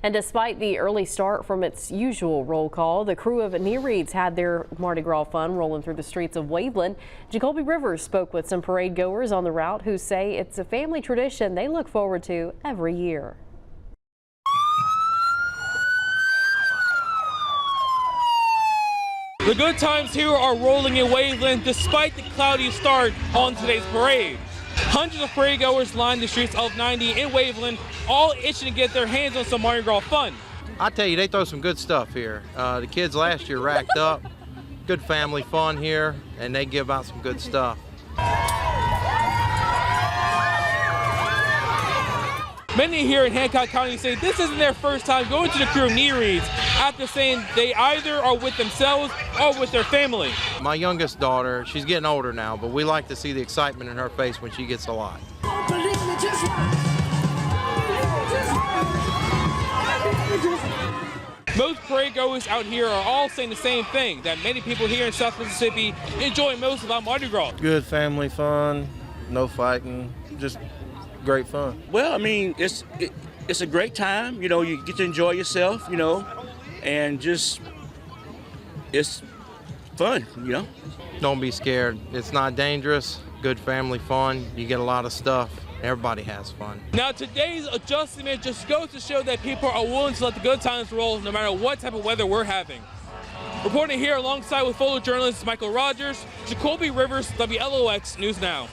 And despite the early start from its usual roll call, the Krewe of Nereids had their Mardi Gras fun rolling through the streets of Waveland. Jacoby Rivers spoke with some parade goers on the route who say it's a family tradition they look forward to every year. The good times here are rolling in Waveland despite the cloudy start on today's parade. Hundreds of parade goers line the streets of 90 in Waveland, all itching to get their hands on some Mardi Gras fun. I tell you, they throw some good stuff here. The kids last year racked up. Good family fun here, and they give out some good stuff. Many here in Hancock County say this isn't their first time going to the Krewe of Nereids after saying they either are with themselves or with their family. My youngest daughter, she's getting older now, but we like to see the excitement in her face when she gets a lot. Most parade goers out here are all saying the same thing, that many people here in South Mississippi enjoy most about Mardi Gras. Good family fun, no fighting, just great fun. Well, I mean, it's a great time. You know, you get to enjoy yourself, you know, and just, it's fun, you know. Don't be scared. It's not dangerous. Good family fun. You get a lot of stuff. Everybody has fun. Now, today's adjustment just goes to show that people are willing to let the good times roll no matter what type of weather we're having. Reporting here alongside with photojournalist Michael Rogers, Jacoby Rivers, WLOX News Now.